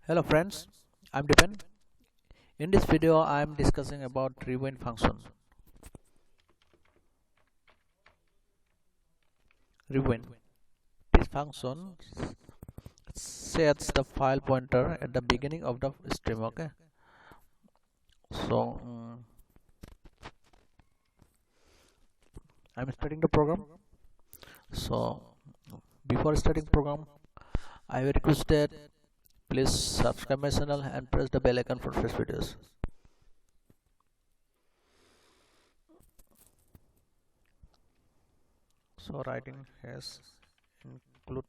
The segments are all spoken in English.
Hello friends, I'm Dipen. In this video I am discussing about rewind function. Rewind. This function sets the file pointer at the beginning of the stream. Okay. So I'm starting the program. So before starting program, I will request that please subscribe my channel and press the bell icon for fresh videos. So writing has include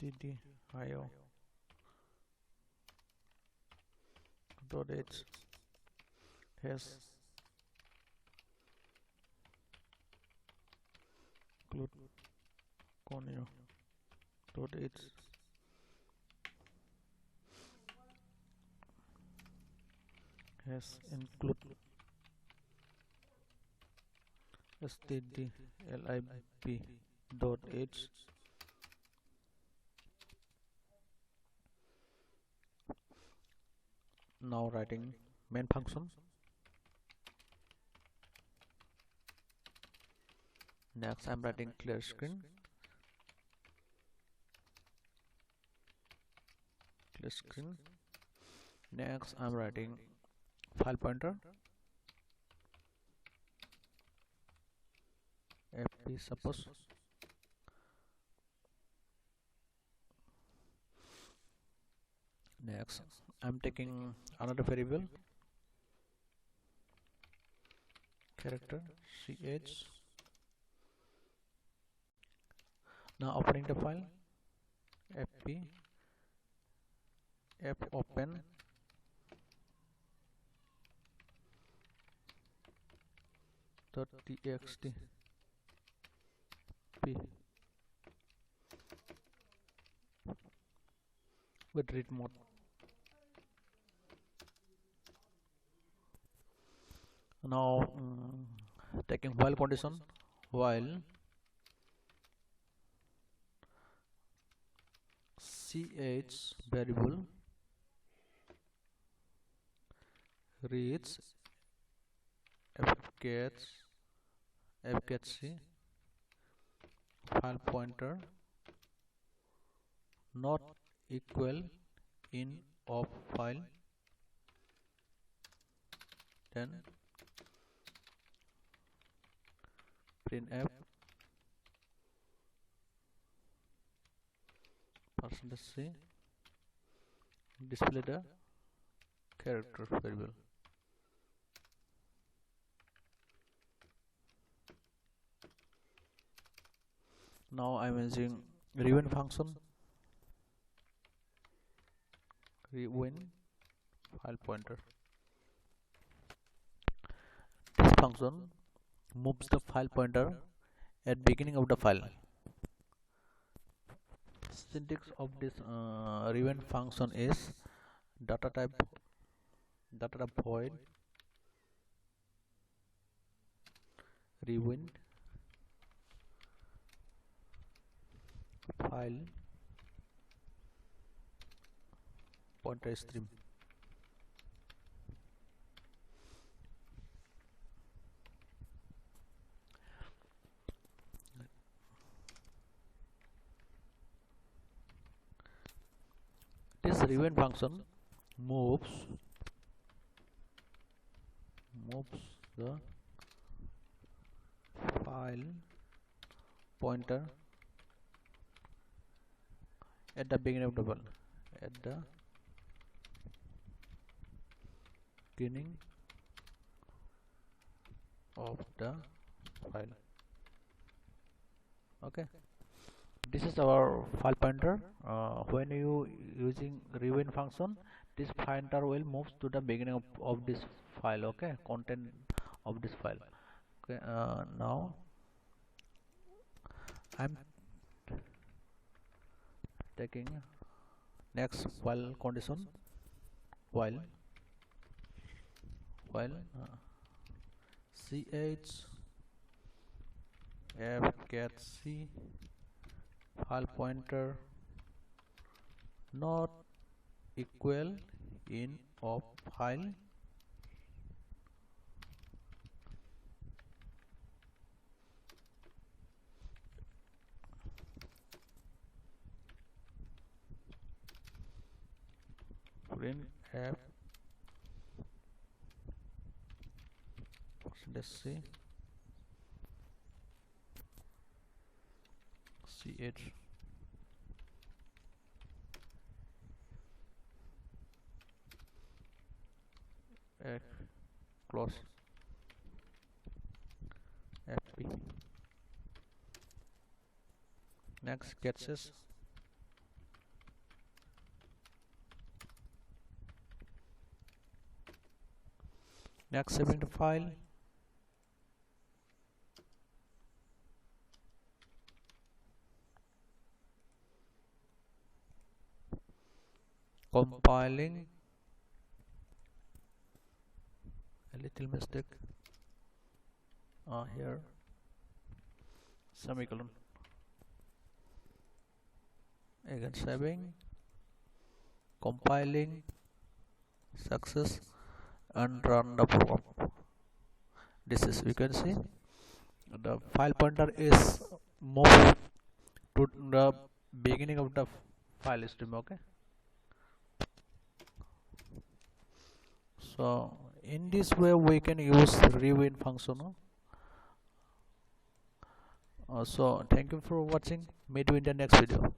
stdio dot h has include conio dot h has include stdlib dot h. Now writing main function. Next I'm writing clear screen. Next I'm writing file pointer fp suppose. Next I'm taking another variable character ch. Now opening the file fp fopen dot txt p with read mode. Now taking while condition, while ch variable reads fkc file pointer not equal in of file, then printf %c display the character variable. Now I'm using rewind function. Rewind file pointer. This function moves the file pointer at beginning of the file. Syntax of this rewind function is data type void rewind file pointer stream. This rewind function moves the file pointer at the beginning of the file. At the beginning of the file. Okay. This is our file pointer. When you using rewind function, this pointer will move to the beginning of this file. Okay, content of this file. Okay, now I'm taking next while condition. While ch fcat c file pointer not equal in of file print f %c ch close fp. Next catches next saving the file, compiling, a little mistake here, semicolon, again saving, compiling, success, and run the program. This is, you can see the file pointer is moved to the beginning of the file stream. Okay, so in this way we can use rewind function. So thank you for watching. Meet you in the next video.